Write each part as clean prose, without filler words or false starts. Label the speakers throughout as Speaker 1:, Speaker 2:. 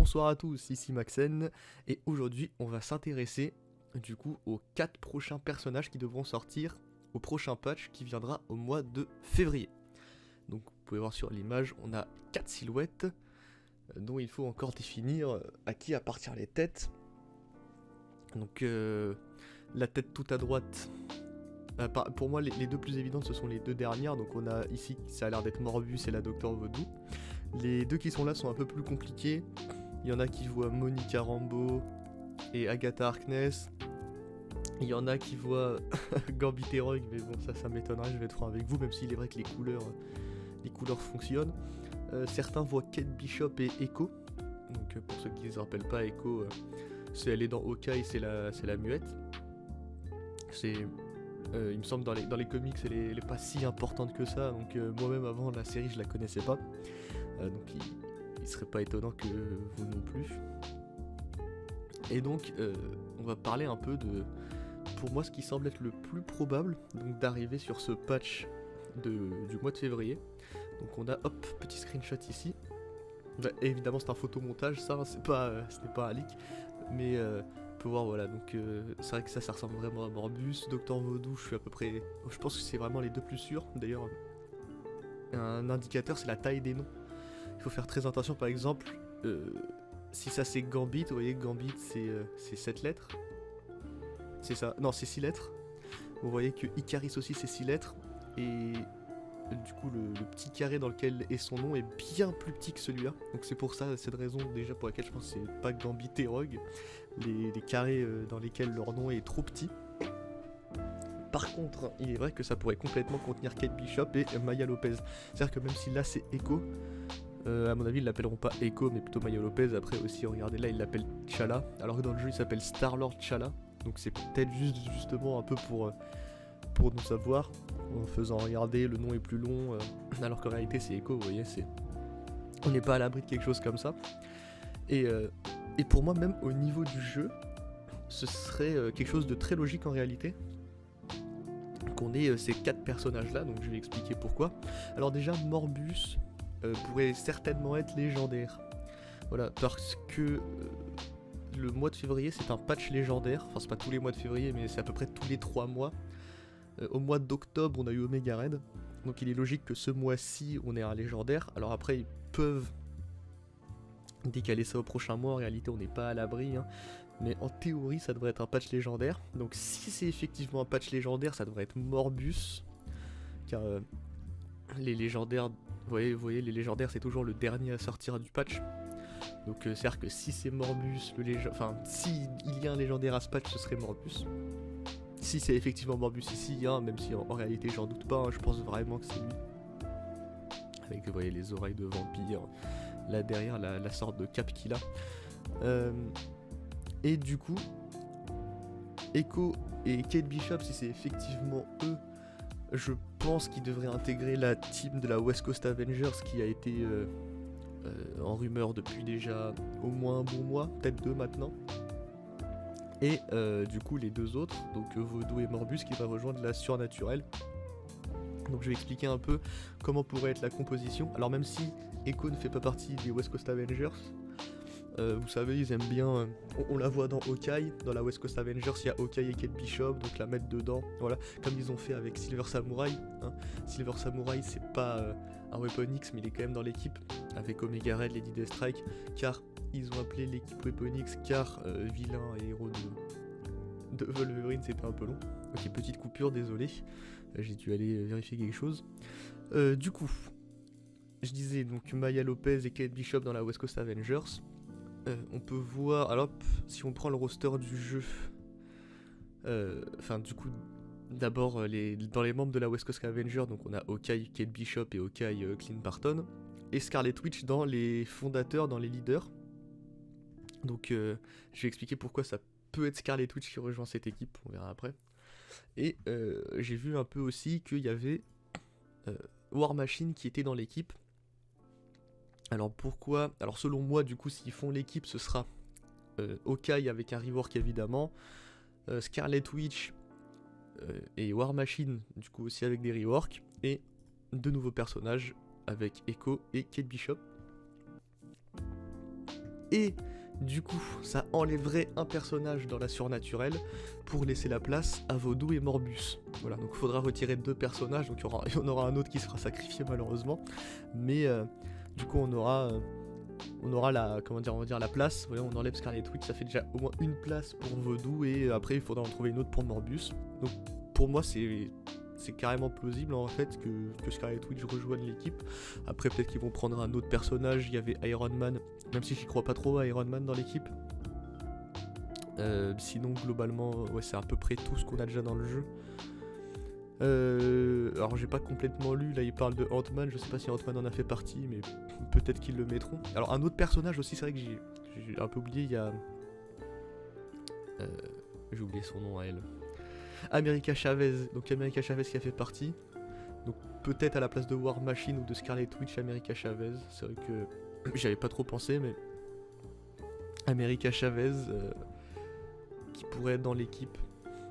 Speaker 1: Bonsoir à tous, ici Maxen, et aujourd'hui on va s'intéresser du coup aux 4 prochains personnages qui devront sortir au prochain patch qui viendra au mois de février. Donc vous pouvez voir sur l'image, on a 4 silhouettes dont il faut encore définir à qui appartient les têtes. Donc la tête tout à droite, pour moi les deux plus évidentes ce sont les deux dernières, donc on a ici ça a l'air d'être Morbus et la Docteur Vodou. Les deux qui sont là sont un peu plus compliqués. Il y en a qui voient Monica Rambeau et Agatha Harkness. Il y en a qui voient Gambit et Rogue, mais bon ça m'étonnerait, je vais être franc avec vous, même s'il est vrai que les couleurs fonctionnent. Certains voient Kate Bishop et Echo. Donc pour ceux qui ne se rappellent pas, Echo, elle est dans Hawkeye, c'est la muette. Il me semble dans les comics elle est pas si importante que ça, donc moi-même avant la série je la connaissais pas. Donc il serait pas étonnant que vous non plus. Et donc on va parler un peu de, pour moi, ce qui semble être le plus probable, donc d'arriver sur ce patch du mois de février. Donc on a, petit screenshot ici. Bah, évidemment c'est un photomontage, ça, ce n'est pas un leak. Mais on peut voir, voilà, donc c'est vrai que ça ressemble vraiment à Morbus. Docteur Vodou, je pense que c'est vraiment les deux plus sûrs. D'ailleurs, un indicateur, c'est la taille des noms. Il faut faire très attention, par exemple, si ça c'est Gambit, vous voyez, Gambit c'est 7 lettres. C'est ça, non, c'est 6 lettres. Vous voyez que Icaris aussi c'est 6 lettres. Et du coup, le petit carré dans lequel est son nom est bien plus petit que celui-là. Donc c'est pour ça, cette raison déjà pour laquelle je pense que c'est pas Gambit et Rogue. Les carrés dans lesquels leur nom est trop petit. Par contre, il est vrai que ça pourrait complètement contenir Kate Bishop et Maya Lopez. C'est-à-dire que même si là c'est Echo, à mon avis ils l'appelleront pas Echo mais plutôt Maya Lopez. Après aussi, regardez là, ils l'appellent T'Challa, alors que dans le jeu il s'appelle Star-Lord T'Challa. Donc c'est peut-être justement un peu pour nous savoir, en faisant regarder le nom est plus long, alors qu'en réalité c'est Echo, vous voyez, on n'est pas à l'abri de quelque chose comme ça. Et pour moi, même au niveau du jeu, ce serait quelque chose de très logique en réalité, qu'on ait ces 4 personnages là, donc je vais expliquer pourquoi. Alors déjà, Morbus pourrait certainement être légendaire, voilà, parce que le mois de février c'est un patch légendaire, enfin c'est pas tous les mois de février mais c'est à peu près tous les 3 mois. Au mois d'octobre on a eu Omega Red, donc il est logique que ce mois-ci on ait un légendaire. Alors après ils peuvent décaler ça au prochain mois, en réalité on n'est pas à l'abri, hein. Mais en théorie ça devrait être un patch légendaire. Donc si c'est effectivement un patch légendaire, ça devrait être Morbus, car les légendaires, vous voyez les légendaires c'est toujours le dernier à sortir du patch. Donc c'est-à-dire que si c'est Morbus, si il y a un légendaire à ce patch, ce serait Morbus. Si c'est effectivement Morbus ici, hein, même si en réalité j'en doute pas, hein, je pense vraiment que c'est lui. Avec, vous voyez, les oreilles de vampire, là derrière la sorte de cape qu'il a. Et du coup, Echo et Kate Bishop, si c'est effectivement eux, je pense qu'ils devraient intégrer la team de la West Coast Avengers qui a été en rumeur depuis déjà au moins un bon mois, peut-être 2 maintenant. Et du coup les 2 autres, donc Vodou et Morbus, qui va rejoindre la surnaturelle. Donc je vais expliquer un peu comment pourrait être la composition. Alors même si Echo ne fait pas partie des West Coast Avengers, vous savez, ils aiment bien, on la voit dans Hawkeye, dans la West Coast Avengers il y a Hawkeye et Kate Bishop, donc la mettre dedans, voilà, comme ils ont fait avec Silver Samurai, hein. Silver Samurai c'est pas un Weapon X mais il est quand même dans l'équipe, avec Omega Red, Lady Deathstrike, car ils ont appelé l'équipe Weapon X, car vilain et héros de Wolverine c'était un peu long. Ok, petite coupure, désolé, j'ai dû aller vérifier quelque chose. Du coup, je disais donc Maya Lopez et Kate Bishop dans la West Coast Avengers. On peut voir, alors si on prend le roster du jeu, du coup, d'abord dans les membres de la West Coast Avengers, donc on a Hawkeye, Kate Bishop et Hawkeye Clint Barton, et Scarlet Witch dans les fondateurs, dans les leaders. Donc je vais expliquer pourquoi ça peut être Scarlet Witch qui rejoint cette équipe, on verra après. Et j'ai vu un peu aussi qu'il y avait War Machine qui était dans l'équipe. Alors pourquoi? Alors selon moi, du coup, s'ils font l'équipe, ce sera Hawkeye avec un rework évidemment, Scarlet Witch et War Machine, du coup aussi avec des reworks, et 2 nouveaux personnages avec Echo et Kate Bishop. Et du coup, ça enlèverait un personnage dans la surnaturelle pour laisser la place à Vaudou et Morbus. Voilà, donc il faudra retirer 2 personnages, donc il y en aura un autre qui sera sacrifié malheureusement. Mais du coup, on aura la, comment dire, on va dire la place. Voilà, on enlève Scarlet Witch, ça fait déjà au moins une place pour Vaudou, et après il faudra en trouver une autre pour Morbus. Donc pour moi, c'est carrément plausible en fait que Scarlet Witch rejoigne l'équipe. Après peut-être qu'ils vont prendre un autre personnage. Il y avait Iron Man, même si j'y crois pas trop à Iron Man dans l'équipe. Sinon globalement ouais, c'est à peu près tout ce qu'on a déjà dans le jeu. Alors j'ai pas complètement lu, là il parle de Ant-Man, je sais pas si Ant-Man en a fait partie, mais peut-être qu'ils le mettront. Alors un autre personnage aussi, c'est vrai que j'ai un peu oublié, il y a... j'ai oublié son nom à elle. America Chavez, donc America Chavez qui a fait partie. Donc peut-être à la place de War Machine ou de Scarlet Witch, America Chavez. C'est vrai que j'avais pas trop pensé, mais America Chavez qui pourrait être dans l'équipe.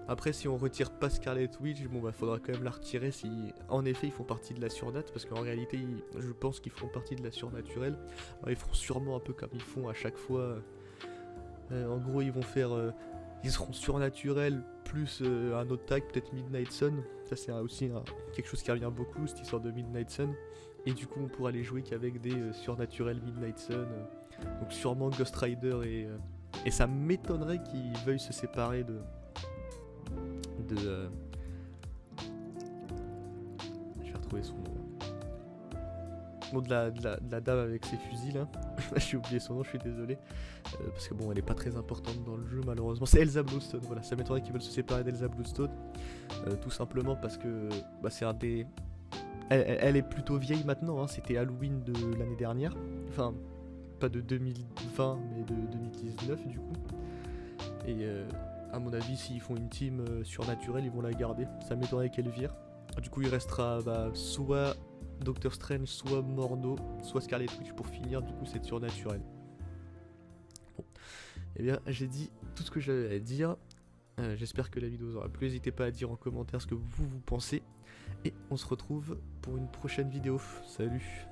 Speaker 1: Après, si on retire pas Scarlet Witch, bon bah faudra quand même la retirer si en effet ils font partie de la surnat, parce qu'en réalité je pense qu'ils font partie de la surnaturelle. Alors, ils feront sûrement un peu comme ils font à chaque fois. En gros ils vont faire... ils seront surnaturels plus un autre tag, peut-être Midnight Sun. Ça c'est aussi quelque chose qui revient beaucoup, cette histoire de Midnight Sun. Et du coup on pourra les jouer qu'avec des surnaturels Midnight Sun. Donc sûrement Ghost Rider et ça m'étonnerait qu'ils veuillent se séparer de je vais retrouver son nom. De la dame avec ses fusils là. J'ai oublié son nom, je suis désolé. Parce que bon, elle est pas très importante dans le jeu malheureusement. C'est Elsa Bluestone, voilà. Ça m'étonnerait qu'ils veulent se séparer d'Elsa Bluestone. Tout simplement parce que bah, c'est un des... Elle est plutôt vieille maintenant, hein. C'était Halloween de l'année dernière. Enfin, pas de 2020, mais de 2019 du coup. Et à mon avis, s'ils font une team surnaturelle, ils vont la garder. Ça m'étonnerait qu'elle vire. Du coup, il restera soit Doctor Strange, soit Mordo, soit Scarlet Witch pour finir du coup cette surnaturelle. Bon, et bien j'ai dit tout ce que j'avais à dire. J'espère que la vidéo vous aura plu. N'hésitez pas à dire en commentaire ce que vous pensez. Et on se retrouve pour une prochaine vidéo. Salut!